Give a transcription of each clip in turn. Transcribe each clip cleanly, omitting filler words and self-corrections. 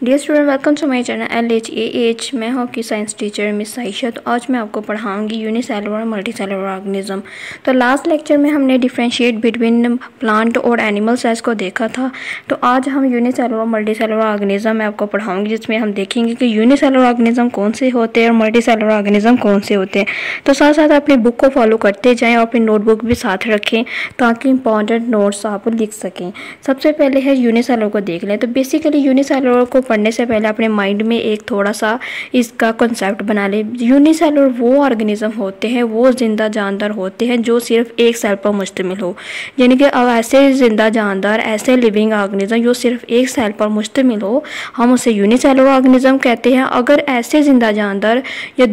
Dear student, welcome to my channel LHAH। मैं हूँ आपकी साइंस टीचर मिस आयशा। तो आज मैं आपको पढ़ाऊंगी यूनिसेलुलर और मल्टीसेलुलर ऑर्गेनिज्म। तो लास्ट लेक्चर में हमने डिफरेंशिएट बिटवीन प्लांट और एनिमल सेल्स को देखा था। तो आज हम यूनिसेलुलर और मल्टीसेलुलर ऑर्गेनिज्म मैं आपको पढ़ाऊंगी, जिसमें हम देखेंगे कि यूनिसेलुलर ऑर्गेनिज्म कौन से होते हैं और मल्टीसेलुलर ऑर्गेनिज्म कौन से होते हैं। तो साथ साथ अपनी बुक को फॉलो करते जाएँ और अपनी नोटबुक भी साथ रखें ताकि इंपॉर्टेंट नोट्स आप लिख सकें। सबसे पहले है यूनिसेलुलर को देख लें। तो बेसिकली यूनिसेलुलर को पढ़ने से पहले अपने माइंड में एक थोड़ा सा इसका कॉन्सेप्ट बना ले। यूनिसेलुलर वो ऑर्गेनिज्म होते हैं, वो जिंदा जानदार होते हैं जो सिर्फ एक सेल पर मुश्तमिल हो। यानी कि अब ऐसे जिंदा जानदार, ऐसे लिविंग ऑर्गेनिज्म जो सिर्फ एक सेल पर मुश्तमिल हो, हम उसे यूनिसेलुलर ऑर्गेनिज्म कहते हैं। अगर ऐसे जिंदा जानदार या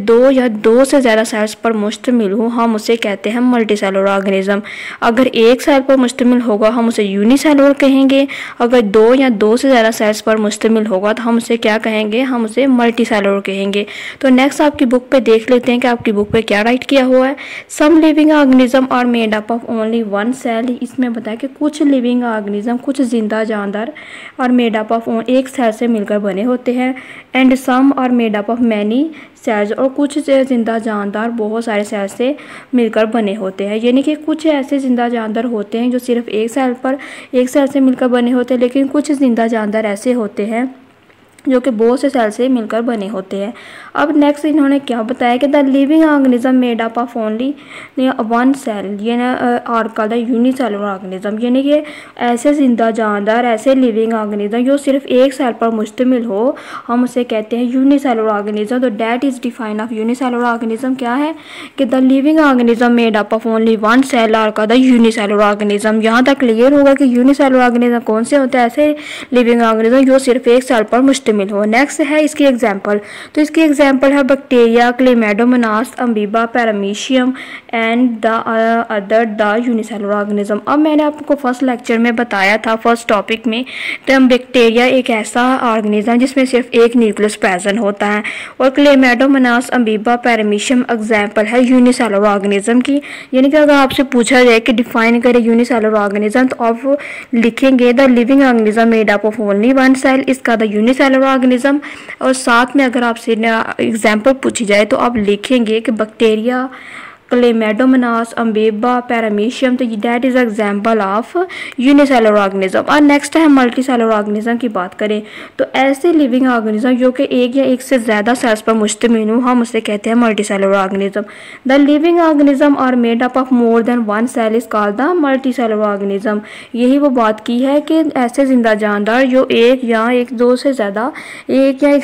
दो से ज़्यादा सेल्स पर मुश्तमिल हो, हम उसे कहते हैं मल्टीसेलुलर ऑर्गेनिज्म। अगर एक सेल पर मुश्तमिल होगा हम उसे यूनिसेलुलर कहेंगे। अगर दो से ज़्यादा सेल्स पर मुश्तमिल होगा तो हम उसे क्या कहेंगे, हम उसे मल्टीसेलुलर कहेंगे। तो नेक्स्ट आपकी बुक पे देख लेते हैं कि आपकी बुक पे क्या राइट किया हुआ है। Some living organism are made up of only one cell. इसमें बताया कि कुछ लिविंग ऑर्गेनिज्म, कुछ जिंदा जानदार और मेड अप ऑफ एक सेल से मिलकर बने होते हैं। And some are made up of many cells, और कुछ जिंदा जानदार बहुत सारे सेल से मिलकर बने होते हैं। यानी कि कुछ ऐसे जिंदा जानदार होते हैं जो सिर्फ एक सेल से मिलकर बने होते हैं, लेकिन कुछ जिंदा जानदार ऐसे होते हैं जो कि बहुत से सेल से मिलकर बने होते हैं। अब नेक्स्ट इन्होंने क्या बताया कि the living organism made up of only one cell, ये ना are called the unicellular organism. यानी कि ऐसे जिंदा जानदार, ऐसे लिविंग ऑर्गेनिज्म जो सिर्फ एक सेल पर मुश्तमिल हो, हम उसे कहते हैं यूनिसेलुलर ऑर्गेनिज्म। तो that is define of unicellular organism क्या है कि the living organism made up of only one cell are called the unicellular organism. यहाँ तक क्लियर होगा कि यूनिसेलुलर ऑर्गेनिज्म कौन से होते हैं, ऐसे लिविंग ऑर्गेनिज्म जो सिर्फ एक सेल पर मुश्तमिल हो। नेक्स्ट है इसकी एग्जांपल। तो इसकी एग्जांपल है bacteria, Chlamydomonas, amoeba, paramecium and the other the unicellular organism. अब मैंने आपको फर्स्ट लेक्चर में बताया था, फर्स्ट टॉपिक में, तो बैक्टीरिया एक ऐसा ऑर्गेनिज्म जिसमें सिर्फ एक न्यूक्लियस प्रेजेंट होता है, और क्लेमाइडोमोनास, अमीबा, पैरामीशियम एग्जांपल है यूनिसेलुलर ऑर्गेनिज्म की। यानी कि अगर आपसे पूछा जाए कि डिफाइन करें यूनिसेलुलर ऑर्गेनिज्म, तो आप लिखेंगे the living organism made up of only one cell, इसका द यूनिसेलुलर ऑर्गेनिज्म। और साथ में अगर आपसे एग्जाम्पल पूछी जाए तो आप लिखेंगे कि बैक्टीरिया, क्लेमाइडोमोनास, अमीबा, पैरामीशियम। तो that is example of unicellular organism. और नेक्स्ट है मल्टीसेलुलर ऑर्गेनिज्म की बात करें तो ऐसे लिविंग ऑर्गेनिज्म जो कि एक या एक से ज़्यादा सेल्स पर मुश्तमिल हो, हम उसे कहते हैं multicellular organism. The living organism are made up of more than one cell is called the multicellular organism. यही वो बात की है कि ऐसे जिंदा जानदार जो एक या एक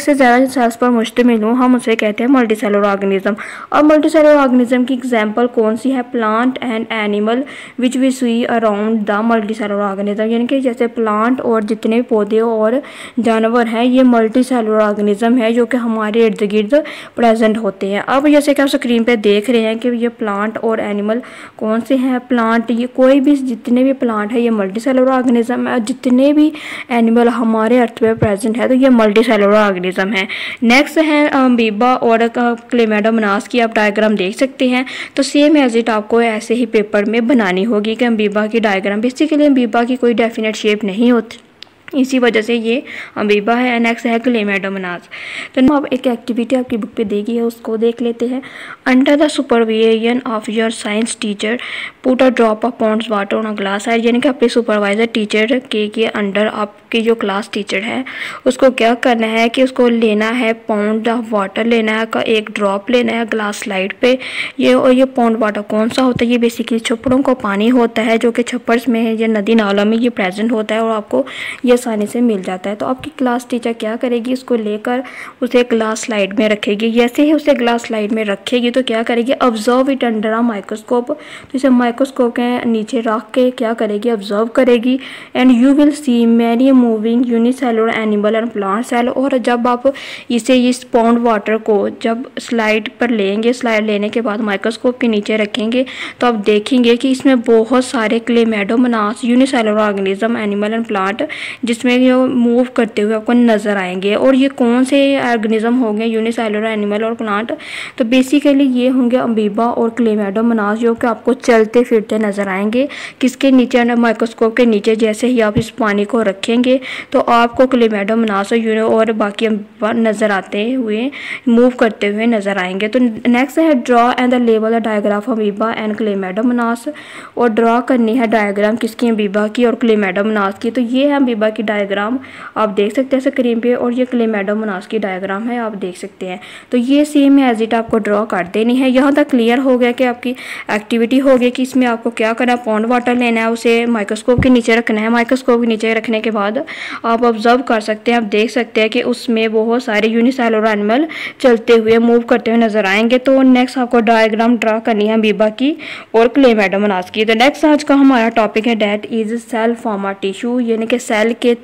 से ज़्यादा सेल्स पर मुश्तमिल हो, हम उसे कहते हैं मल्टीसेलुलर ऑर्गेनिज्म। और मल्टीसेलुलर ऑर्गेनिज्म की एग्जाम्पल कौन सी है, plant and animal which we see around the multicellular organism. यानी कि जैसे प्लांट और जितने पौधे और जानवर हैं, ये मल्टीसेलुलर ऑर्गेनिज्म है जो कि हमारे इर्द गिर्द प्रेजेंट होते हैं। अब जैसे कि आप स्क्रीन पे देख रहे हैं कि ये प्लांट और एनिमल कौन से हैं। प्लांट, ये कोई भी जितने भी प्लांट है ये मल्टीसेलुलर ऑर्गेनिज्म है, जितने भी एनिमल हमारे अर्थ पे प्रेजेंट है तो ये मल्टीसेलुलर ऑर्गेनिज्म है। नेक्स्ट है अमीबा और क्लेमाइडोमोनास की आप डायग्राम देख सकते हैं। तो सेम एज इट आपको ऐसे ही पेपर में बनानी होगी कि अमीबा की डायग्राम। बेसिकली अमीबा की कोई डेफिनेट शेप नहीं होती, इसी वजह से ये अमीबा है। नेक्स्ट है क्लेमाइडोमोनास। तो अब एक एक्टिविटी आपकी बुक पे दी गई है, उसको देख लेते हैं। Under the supervision of your science teacher put a drop of pond's water on a glass. यानी कि अपने सुपरवाइजर टीचर के अंडर आपकी जो क्लास टीचर है उसको क्या करना है कि उसको लेना है पाउंड ऑफ वाटर लेना है, का एक ड्रॉप लेना है ग्लास स्लाइड पे। ये पाउंड वाटर कौन सा होता है, ये बेसिकली छप्पड़ों का पानी होता है जो कि छप्पर में है या नदी नाला में ये प्रेजेंट होता है और आपको ये आसानी से मिल जाता है। तो आपकी क्लास टीचर क्या करेगी, उसको लेकर उसे ग्लास स्लाइड में रखेगी। जैसे ही उसे ग्लास स्लाइड में रखेगी तो क्या करेगी, observe it under a microscope. तो इसे माइक्रोस्कोप के नीचे रख के क्या करेगी, ऑब्जर्व करेगी। And you will see many moving unicellular animal and plant cell. और जब आप इस पाउंड वाटर को जब स्लाइड पर लेंगे, स्लाइड लेने के बाद माइक्रोस्कोप के नीचे रखेंगे तो आप देखेंगे कि इसमें बहुत सारे Chlamydomonas unicellular organism, animal and plant जिसमें ये मूव करते हुए आपको नज़र आएंगे। और ये कौन से ऑर्गेनिज्म होंगे यूनिसेलुलर एनिमल और प्लांट, तो बेसिकली ये होंगे अमीबा और क्लेमाइडोमोनास, जो कि आपको चलते फिरते नज़र आएंगे। किसके नीचे, माइक्रोस्कोप के नीचे जैसे ही आप इस पानी को रखेंगे तो आपको क्लेमाइडोमोनास और बाकी अमीबा नज़र आते हुए मूव करते हुए नज़र आएंगे। तो नेक्स्ट है draw and the label the diagram of amoeba and Chlamydomonas. और ड्रॉ करनी है डायग्राम किसकी, अमीबा की और क्लेमाइडोमोनास की। तो ये है अमीबा की डायग्राम, आप देख सकते हैं स्क्रीन पे, और ये क्लेमाइडोमोनास की डायग्राम है, आप देख सकते हैं। तो ये सेम एज इट आपको ड्रॉ कर देनी है। यहाँ तक क्लियर हो गया कि आपकी एक्टिविटी हो गई कि इसमें आपको क्या करना है, पॉन्ड वाटर लेना है, उसे माइक्रोस्कोप के नीचे रखना है। माइक्रोस्कोप के नीचे रखने के बाद आप ऑब्जर्व कर सकते हैं, आप देख सकते हैं कि उसमें बहुत सारे यूनिसेलुलर एनिमल चलते हुए मूव करते हुए नजर आएंगे। तो नेक्स्ट आपको डायग्राम ड्रा करनी है अमीबा की और क्लेमाइडोमोनास की। तो नेक्स्ट आज का हमारा टॉपिक है दैट इज सेल फॉर्मा टिश्यू, यानी कि सेल के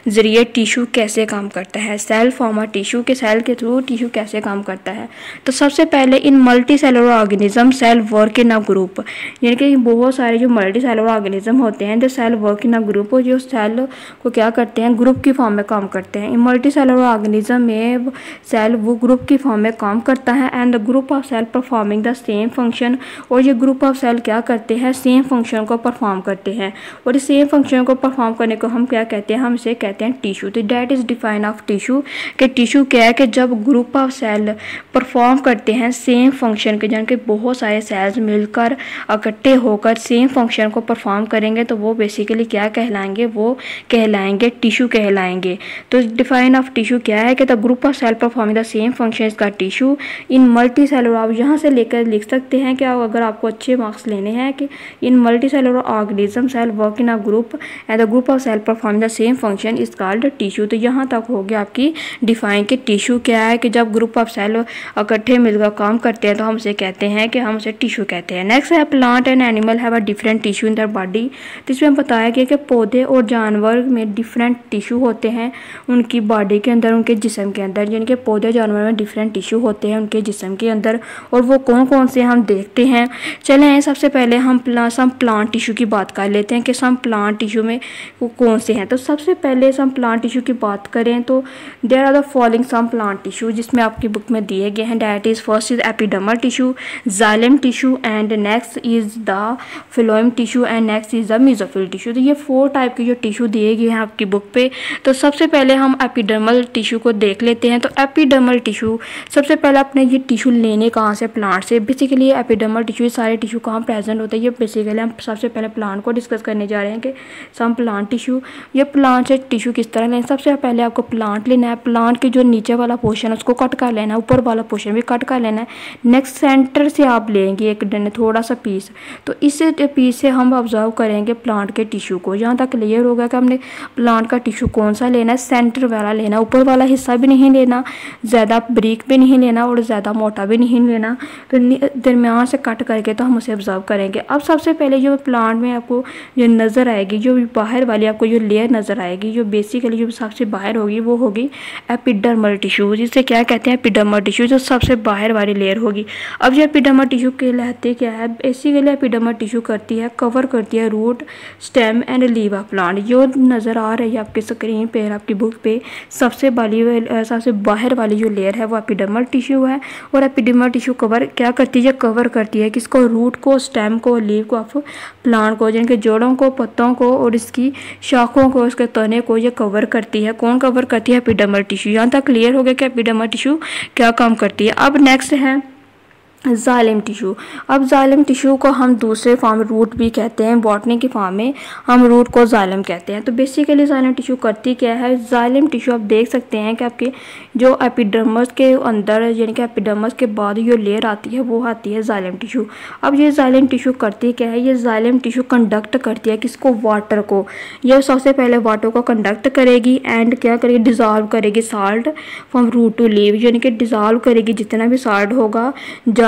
जरिए टिश्यू कैसे काम करता है। सेल फॉर्मा टिश्यू के सेल के थ्रू टिश्यू कैसे काम करता है। तो सबसे पहले in multicellular organism cell work in a group, यानी कि बहुत सारे जो मल्टी सेलुलर ऑर्गेनिज्म होते हैं the cell work in a group, जो सेल को क्या करते हैं, ग्रुप की फॉर्म में काम करते हैं। इन मल्टी सेलुलर ऑर्गेनिज्म में सेल वो ग्रुप की फॉर्म में काम करता है and the group of cell performing the same function, और ये ग्रुप ऑफ सेल क्या करते हैं, सेम फंक्शन को परफॉर्म करते हैं। और इस सेम फंक्शन को परफॉर्म करने को हम क्या कहते हैं, हम इसे कहते हैं टिश्यू। तो that is define of tissue, कि टिश्यू क्या है कि जब ग्रुप ऑफ सेल परफॉर्म करते हैं सेम फंक्शन के, यानी कि बहुत सारे सेल्स मिलकर इकट्ठे होकर सेम फंक्शन को परफॉर्म करेंगे, तो वो बेसिकली क्या कहलाएंगे, वो कहलाएंगे टिश्यू कहलाएंगे। तो डिफाइन ऑफ टिश्यू क्या है कि the group of cell performing the same function इसका टिश्यू इन मल्टी सेलुलर। आप यहाँ से लेकर लिख सकते हैं कि अगर आपको अच्छे मार्क्स लेने हैं कि in multicellular organism cell work in a group and the group of cell performing the same function is called tissue. तो यहाँ तक हो गया आपकी डिफाइन कि टिश्यू क्या है, कि जब ग्रुप ऑफ सेल इकट्ठे मिलकर काम करते हैं तो हम उसे कहते हैं कि हम उसे टिश्यू कहते हैं। नेक्स्ट है plant and animal have a different tissue in their body. तो इसमें बताया गया कि पौधे और जानवर में डिफरेंट टिश्यू होते हैं उनकी बॉडी के अंदर, उनके जिस्म के अंदर, यानी कि पौधे जानवर में डिफरेंट टिश्यू होते हैं उनके जिस्म के अंदर। और वो कौन कौन से हम देखते हैं, चलें सबसे पहले हम प्लांट टिश्यू की बात कर लेते हैं कि सम प्लांट टिश्यू में वो कौन से हैं। तो सबसे पहले सम प्लांट टिश्यू की बात करें तो there are the following some plant tissue, जिसमें आपकी बुक में दिए गए हैं। That is first is epidermal tissue, xylem tissue and next is the phloem tissue and next is the mesophyll tissue. तो ये 4 टाइप के जो टिश्यू दिए गए हैं आपकी बुक पे। तो सबसे पहले हम एपिडर्मल टिश्यू को देख लेते हैं। तो एपिडर्मल टिश्यू सबसे पहले अपने ये टिश्यू लेने कहाँ से, प्लांट से। बेसिकली एपिडर्मल टिश्यू सारे टिश्यू कहाँ प्रेजेंट होते हैं, ये बेसिकली हम सबसे पहले प्लांट को डिस्कस करने जा रहे हैं कि सम प्लांट टिश्यू, ये प्लांट से टिश्यू किस तरह लें। सबसे पहले आपको प्लांट लेना है, प्लांट के जो नीचे वाला पोर्शन है उसको कट कर लेना है, ऊपर वाला पोर्शन भी कट कर लेना है। नेक्स्ट सेंटर से आप लेंगे एक थोड़ा सा पीस, तो इस पीस से हम ऑब्जर्व करेंगे प्लांट के टिश्यू को। यहाँ तक क्लियर होगा कि हमने प्लांट का टिश्यू कौन सा लेना है, सेंटर वाला लेना, ऊपर वाला हिस्सा भी नहीं लेना, ज़्यादा बारीक भी नहीं लेना और ज़्यादा मोटा भी नहीं लेना, तो दरमियान से कट करके तो हम उसे ऑब्जर्व करेंगे। अब सबसे पहले जो प्लांट में आपको जो नज़र आएगी, जो बाहर वाली आपको जो लेयर नज़र आएगी, जो बेसिकली जो सबसे बाहर होगी वो होगी एपिडर्मल टिश्यू, जिसे क्या कहते हैं एपिडर्मल टिश्यू, जो सबसे बाहर वाली लेयर होगी। अब जो एपिडर्मल टिश्यू कहलाते क्या है, बेसिकली एपिडर्मल टिश्यू करती है कवर करती है root, stem and leave of plant. जो नज़र आ रही है आपकी स्क्रीन पे, आपकी बुक पे, सबसे बाहर वाली जो लेयर है वो एपिडर्मल टिश्यू है। और एपिडर्मल टिश्यू कवर क्या करती है, कवर करती है किसको, रूट को, स्टेम को, लीव को ऑफ प्लांट को, जिनके जोड़ों को, पत्तों को और इसकी शाखों को, इसके तने को ये कवर करती है। कौन कवर करती है, एपिडर्मल टिश्यू। यहाँ तक क्लियर हो गया कि एपिडर्मल टिश्यू क्या काम करती है। अब नेक्स्ट है जाइलम टिश्यू। अब जाइलम टिश्यू को हम दूसरे फॉर्म रूट भी कहते हैं, बॉटनी की फॉर्म में हम रूट को जाइलम कहते हैं। तो बेसिकली जाइलम टिश्यू करती क्या है, जाइलम टिश्यू आप देख सकते हैं कि आपके जो एपिडर्मस के अंदर, यानी कि एपिडर्मस के बाद जो लेयर आती है वो आती है जाइलम टिश्यू। अब ये जाइलम टिश्यू करती क्या है, ये जाइलम टिश्यू कंडक्ट करती है किसको, वाटर को। ये सबसे पहले वाटर को कंडक्ट करेगी एंड क्या करेगी, डिजॉल्व करेगी salt from root to leave, यानी कि डिजॉल्व करेगी जितना भी साल्ट होगा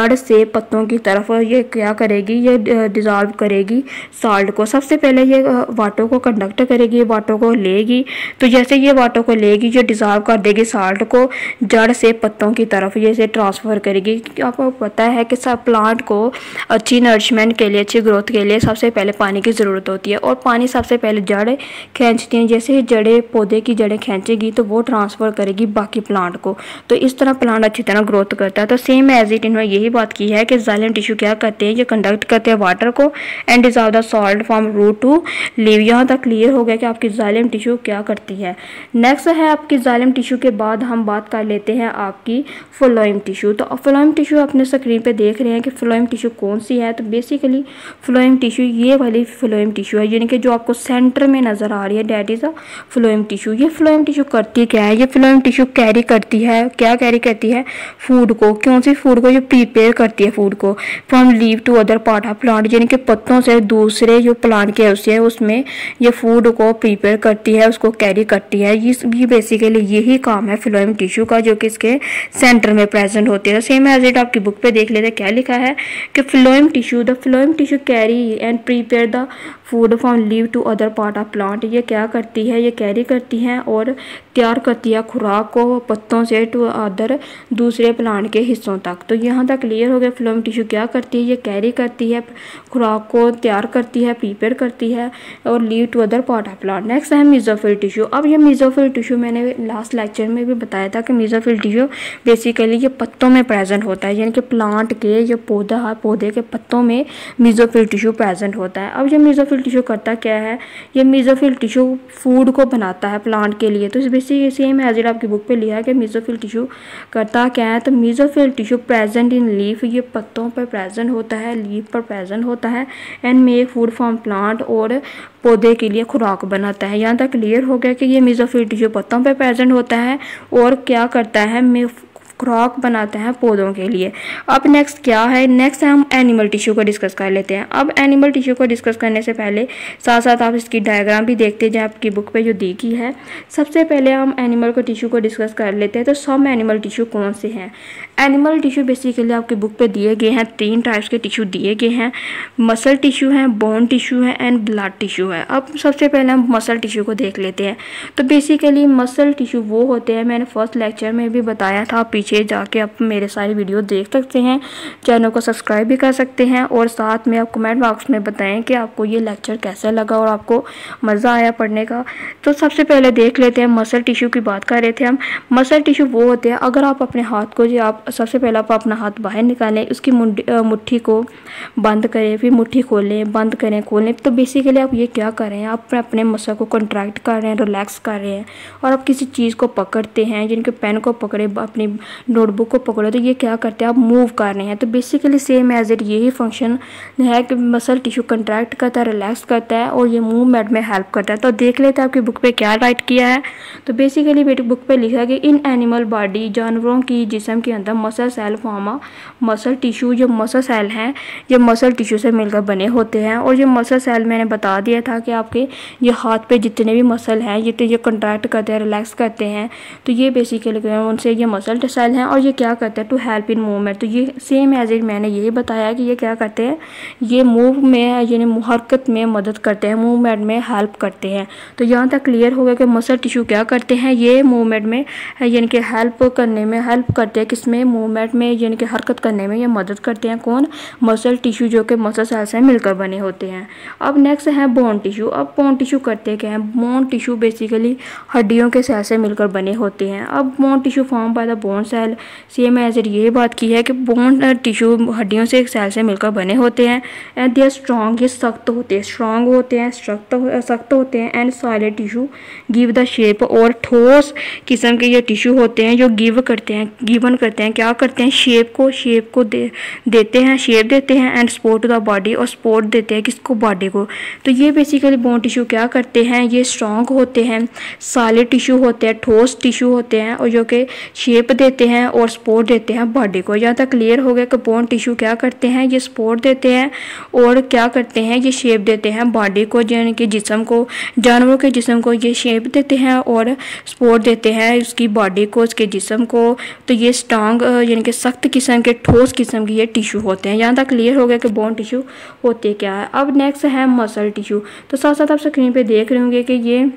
जड़ से पत्तों की तरफ ये क्या करेगी, ये डिज़ोल्व करेगी साल्ट को। सबसे पहले ये वाटर को कंडक्ट करेगी, वाटर को लेगी। तो जैसे ये वाटर को लेगी, ये डिज़ोल्व कर देगी साल्ट को, जड़ से पत्तों की तरफ ये इसे ट्रांसफ़र करेगी। आपको पता है कि सब प्लांट को अच्छी नरिशमेंट के लिए, अच्छी ग्रोथ के लिए सबसे पहले पानी की ज़रूरत होती है, और पानी सबसे पहले जड़ें खींचती हैं। जैसे जड़ें, पौधे की जड़ें खींचेगी तो वो ट्रांसफ़र करेगी बाकी प्लांट को, तो इस तरह प्लांट अच्छी तरह ग्रोथ करता है। तो सेम एज इट इन्होंने यही बात की है कि जाइलम टिश्यू क्या करते हैं, ये कंडक्ट करते हैं वाटर को and dissolve the salt from root to leave. यहाँ तक क्लियर हो गया कि आपकी जाइलम टिश्यू क्या करती है। नेक्स्ट है आपकी जाइलम टिश्यू के बाद हम बात कर लेते हैं आपकी फ्लोएम टिश्यू। तो फ्लोएम टिश्यू अपने स्क्रीन पे देख रहे हैं कि फ्लोएम टिश्यू कौन सी है। तो बेसिकली फ्लोएम टिश्यू ये वाली फ्लोएम टिश्यू है, यानी कि जो आपको सेंटर में नज़र आ रही है, that is a phloem tissue. ये फ्लोएम टिश्यू करती क्या है, ये फ्लोएम टिश्यू कैरी करती है, क्या कैरी करती है, फूड को। कौन सी फूड को, ये प्रिपेयर करती है फूड को from leave to other part of plant, यानी कि पत्तों से दूसरे जो प्लांट के उससे उसमें ये फूड को प्रिपेयर करती है, उसको कैरी करती है। ये बेसिकली यही काम है फ्लोएम टिश्यू का, जो कि इसके सेंटर में प्रेजेंट होती है। सेम एज इट आपकी बुक पे देख लेते हैं क्या लिखा है कि phloem tissue, the phloem tissue carry and prepare the food from leave to other part of plant. ये क्या करती है, ये कैरी करती है और तैयार करती है खुराक को पत्तों से टू अदर दूसरे प्लांट के हिस्सों तक। तो यहाँ तक क्लियर हो गया फ्लोएम टिश्यू क्या करती है, ये कैरी करती है खुराक को, तैयार करती है, प्रिपेयर करती है और leave to other part of plant. Next है मेसोफिल टिश्यू। अब ये मेसोफिल टिश्यू मैंने लास्ट लेक्चर में भी बताया था कि मेसोफिल टिश्यू बेसिकली ये पत्तों में प्रेजेंट होता है, यानी कि प्लांट के जो पौधे के पत्तों में मेसोफिल टिश्यू प्रेजेंट होता है। अब ये मेसोफिल टिश्यू करता क्या है, ये मेसोफिल टिश्यू फूड को बनाता है प्लांट के लिए। तो इस बेसिक सेम एज इट आपकी बुक पे लिखा है कि मेसोफिल टिश्यू करता क्या है। तो mesophyll tissue present in leaf, ये पत्तों पर प्रेजेंट होता है, लीफ पर प्रेजेंट होता है and make food from plant, और पौधे के लिए खुराक बनाता है। यहाँ तक क्लियर हो गया कि ये मेसोफिल टिश्यू पत्तों पर प्रेजेंट होता है और क्या करता है, खुराक बनाते हैं पौधों के लिए। अब नेक्स्ट क्या है, नेक्स्ट हम एनिमल टिश्यू को डिस्कस कर लेते हैं। अब एनिमल टिश्यू को डिस्कस करने से पहले साथ साथ आप इसकी डायग्राम भी देखते हैं जो आपकी बुक पे जो दी गई है। सबसे पहले हम एनिमल को टिश्यू को डिस्कस कर लेते हैं। तो सब एनिमल टिश्यू कौन से हैं। एनिमल टिश्यू बेसिकली आपकी बुक पे दिए गए हैं, 3 टाइप्स के टिश्यू दिए गए हैं। मसल टिश्यू है, बोन टिश्यू है एंड ब्लड टिश्यू है। अब सबसे पहले हम मसल टिश्यू को देख लेते हैं। तो बेसिकली मसल टिश्यू वो होते हैं, मैंने फर्स्ट लेक्चर में भी बताया था, पीछे जाके आप मेरे सारी वीडियो देख सकते हैं, चैनल को सब्सक्राइब भी कर सकते हैं और साथ में आप कमेंट बॉक्स में बताएं कि आपको ये लेक्चर कैसा लगा और आपको मज़ा आया पढ़ने का। तो सबसे पहले देख लेते हैं मसल टिश्यू की बात कर रहे थे हम। मसल टिश्यू वो होते हैं, अगर आप अपने हाथ को, जो आप सबसे पहले आप अपना हाथ बाहर निकालें, उसकी मुट्ठी को बंद करें, फिर मुट्ठी खोलें, बंद करें, खोलें। तो बेसिकली आप ये क्या कर रहे हैं, आप अपने मसल को कंट्रैक्ट कर रहे हैं, रिलैक्स कर रहे हैं और आप किसी चीज़ को पकड़ते हैं, जिनके पेन को पकड़े, अपनी नोटबुक को पकड़ो, तो ये क्या करते हैं, आप मूव कर रहे हैं। तो बेसिकली सेम एज इट यही फंक्शन है कि मसल टिश्यू कंट्रैक्ट करता है, रिलैक्स करता है और ये मूवमेंट में हेल्प करता है। तो देख लेते हैं आपकी बुक पे क्या राइट किया है। तो बेसिकली मेरी बुक पे लिखा है कि इन एनिमल बॉडी, जानवरों की जिस्म के अंदर मसल सेल फॉर्म आ मसल टिश्यू। जो मसल सेल हैं ये मसल टिश्यू से मिलकर बने होते हैं और ये मसल सेल मैंने बता दिया था कि आपके ये हाथ पे जितने भी मसल हैं ये कंट्रैक्ट करते हैं, रिलैक्स करते हैं। तो ये बेसिकली उनसे ये मसल सेल हैं और ये क्या करते हैं, टू हेल्प इन मूवमेंट। तो ये सेम एज इट मैंने यही बताया कि ये क्या करते हैं, ये मूव में यानी हरकत में मदद करते हैं, मूवमेंट में हेल्प करते हैं। तो यहाँ तक क्लियर हो गया कि मसल टिश्यू क्या करते हैं, ये मूवमेंट में यानी कि हेल्प करने में हेल्प करते हैं, किसमें, मूवमेंट में, यानी कि हरकत करने में ये मदद करते हैं। कौन, मसल टिश्यू, जो कि मसल सेल से मिलकर बने होते हैं। अब नेक्स्ट है बोन टिश्यू। अब बोन टिश्यू करते क्या हैं, बोन टिश्यू बेसिकली हड्डियों के सेल से मिलकर बने होते हैं। अब bone tissue form by the bone cell, same as it ये बात की है कि बोन टिश्यू हड्डियों से एक सेल से मिलकर बने होते हैं एंड दे आर स्ट्रॉन्ग, ये सख्त होते हैं, स्ट्रॉन्ग होते हैं, सख्त होते हैं and solid tissue give the shape, और ठोस किस्म के ये टिश्यू होते हैं जो गिवन करते हैं, क्या करते हैं, शेप को देते हैं, शेप देते हैं and support to the body, और सपोर्ट देते हैं किसको, बॉडी को। तो ये बेसिकली बोन टिश्यू क्या करते हैं, ये स्ट्रॉन्ग होते हैं, सॉलिड टिश्यू होते हैं, ठोस टिश्यू होते हैं और जो कि शेप देते हैं और सपोर्ट देते हैं बॉडी को। यहाँ तक क्लियर हो गया कि बोन टिश्यू क्या करते हैं, ये सपोर्ट देते हैं और क्या करते हैं, ये शेप देते हैं बॉडी को, यानी कि जिस्म को, जानवरों के जिस्म को ये शेप देते हैं और सपोर्ट देते हैं उसकी बॉडी को, उसके जिस्म को। तो ये स्ट्रॉन्ग स्ट्रॉन्ग यानी कि सख्त किस्म के, ठोस किस्म के ये टिश्यू होते हैं। यहाँ तक क्लियर हो गया कि बोन टिश्यू होते क्या है। अब नेक्स्ट है मसल टिश्यू। तो साथ साथ आप स्क्रीन पे देख रहे होंगे कि ये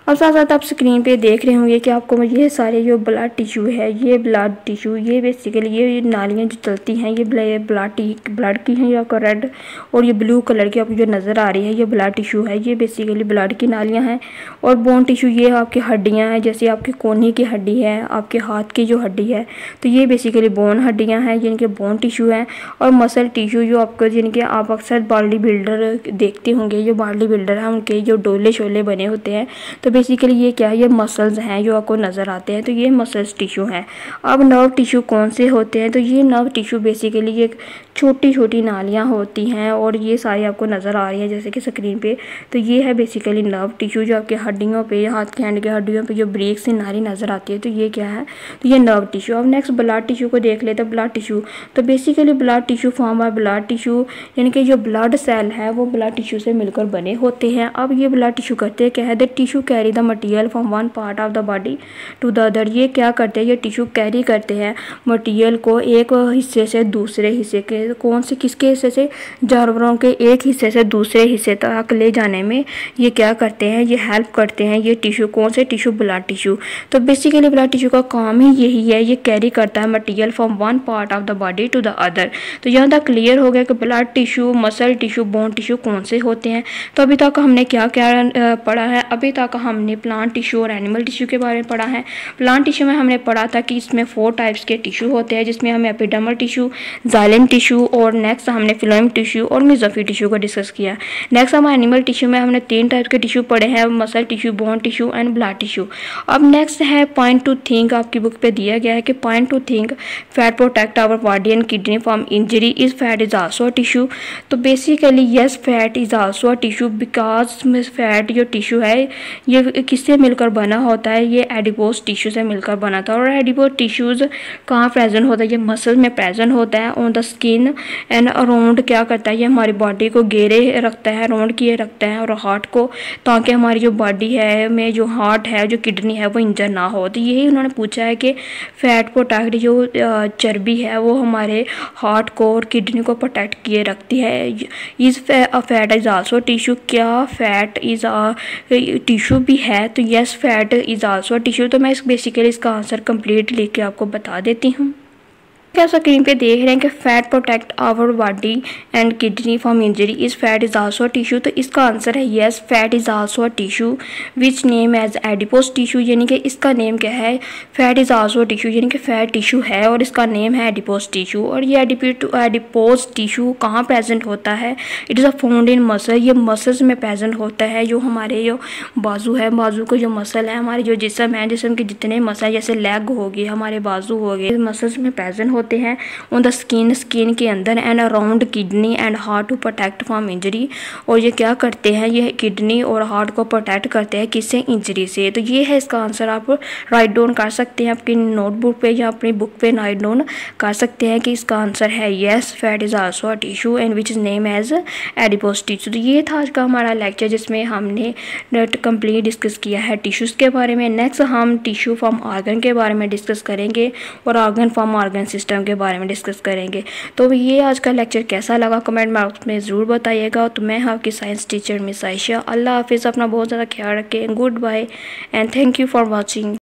अब साथ साथ आप स्क्रीन पे देख रहे होंगे कि आपको ये सारे जो ब्लड टिश्यू है, ये ब्लड टिश्यू, ये बेसिकली ये नालियाँ जो चलती हैं, ये ब्लड की हैं, या रेड और ये ब्लू कलर की आपको जो नज़र आ रही है ये ब्लड टिश्यू है। ये बेसिकली ब्लड की नालियाँ हैं। और बोन टिश्यू ये आपकी हड्डियाँ हैं, जैसे आपके कोहनी की हड्डी है, आपके हाथ की जो हड्डी है, तो ये बेसिकली बोन हड्डियाँ हैं जिनके बोन टिश्यू हैं। और मसल टिश्यू जो आपको जिनके आप अक्सर बॉडी बिल्डर देखते होंगे, जो बॉडी बिल्डर हैं उनके जो डोले शोले बने होते हैं, तो बेसिकली ये क्या है, ये मसल्स हैं जो आपको नज़र आते हैं, तो ये मसल्स टिश्यू हैं। अब नर्व टिश्यू कौन से होते हैं, तो ये नर्व टिश्यू बेसिकली ये छोटी छोटी नालियाँ होती हैं और ये सारी आपको नज़र आ रही है जैसे कि स्क्रीन पे। तो ये है बेसिकली नर्व टिश्यू जो आपके हड्डियों पे, हाथ के हैंड के हड्डियों पे जो ब्रेक से नाली नज़र आती है, तो ये क्या है, तो ये नर्व टिश्यू। अब नेक्स्ट ब्लड टिश्यू को देख लेते हैं। ब्लड टिश्यू तो basically blood tissue form by blood tissue, यानी कि जो ब्लड सेल है वो ब्लड टिश्यू से मिलकर बने होते हैं। अब ये ब्लड टिश्यू करते क्या है, the tissue carry the material from one part of the body to the other. ये क्या करते हैं, ये टिश्यू कैरी करते हैं मटीरियल को एक हिस्से से दूसरे हिस्से के, कौन से किसके हिस्से से, जानवरों के एक हिस्से से दूसरे हिस्से तक ले जाने में ये क्या करते हैं, ये हेल्प करते हैं। ये टिश्यू कौन से टिश्यू, ब्लड टिश्यू। तो बेसिकली ब्लड टिश्यू का काम ही यही है, ये कैरी करता है material from one part of the body to the other. तो यहाँ तक क्लियर हो गया कि blood tissue, muscle tissue, bone tissue कौन से होते हैं। तो अभी तक हमने क्या क्या पढ़ा है, अभी तक हमने प्लांट टिश्यू और एनिमल टिश्यू के बारे में पढ़ा है। प्लांट टिश्यू में हमने पढ़ा था कि इसमें 4 टाइप्स के टिश्यू होते हैं, जिसमें हमें एपिडर्मल टिश्यू, जाइलम टिश्यू और नेक्स्ट हमने फिलोएम टिश्यू और मेसोफिल टिश्यू को डिस्कस किया। नेक्स्ट हम एनिमल टिश्यू में हमने 3 टाइप के टिश्यू पढ़े हैं, muscle tissue, bone tissue and blood tissue. अब नेक्स्ट है पॉइंट टू थिंक। आपकी बुक पे दिया गया है कि point to think, fat protect our body and kidney from injury, is fat is also tissue. तो basically yes, fat is also tissue because fat जो टिश्यू है ये किससे मिलकर बना होता है, ये एडिपोज टिश्यू से मिलकर बना था। और एडिपोज टिश्यूज कहाँ प्रेजेंट होता है, ये मसल में प्रेजेंट होता है, on the skin and around क्या करता है, ये हमारी बॉडी को घेरे रखता है, राउंड किए रखता है और हार्ट को, ताकि हमारी जो बॉडी है में जो हार्ट है, जो किडनी है वो इंजर ना हो। तो यही उन्होंने पूछा है कि फैट प्रोटेक्ट, जो चर्बी है वो हमारे हार्ट को और किडनी को प्रोटेक्ट किए रखती है। Is fat is also tissue, क्या फैट इज टिश्यू भी है, तो yes fat is also tissue. तो मैं बेसिकली इसका आंसर कंप्लीट लिख के आपको बता देती हूँ। क्या स्क्रीन पे देख रहे हैं कि fat protect our body and kidney from injury, is fat is also tissue. तो इसका आंसर है yes, fat is also tissue which name as adipose tissue, यानी कि इसका नेम क्या है, फैट इज आल्सो टिश्यू, यानी कि फैट टिश्यू है और इसका नेम है एडिपोज टिश्यू। और ये एडिपोज टिश्यू कहाँ प्रेजेंट होता है, it is a found in muscle, ये मसल्स में प्रेजेंट होता है। जो हमारे जो बाजू है, बाजू का जो मसल है, हमारे जो जिस्म है, जिस्म के जितने मसल जैसे लेग हो गए, हमारे बाजू हो गए, मसल्स में प्रेजेंट होते हैं ऑन द स्किन के अंदर and around kidney and heart to protect from injury. और ये क्या करते हैं, ये किडनी और हार्ट को प्रोटेक्ट करते हैं किससे, इंजरी से। तो ये है इसका आंसर, आप राइट डाउन कर सकते हैं अपनी नोटबुक पे या अपनी बुक पे राइट डाउन कर सकते हैं कि इसका आंसर है yes, fat is also a tissue and which is name as adipose tissue. तो ये था आज का हमारा लेक्चर जिसमें हमने कंप्लीट डिस्कस किया है टिश्यूज़ के बारे में। नेक्स्ट हम टिश्यू फ्रॉम ऑर्गन के बारे में डिस्कस करेंगे और ऑर्गन फ्रॉम ऑर्गन सिस्टम के बारे में डिस्कस करेंगे। तो ये आज का लेक्चर कैसा लगा कमेंट बॉक्स में ज़रूर बताइएगा। तो मैं आपकी साइंस टीचर मिस आयशा। अल्लाह हाफिज़, अपना बहुत ज़्यादा ख्याल रखें। Good bye and thank you for watching.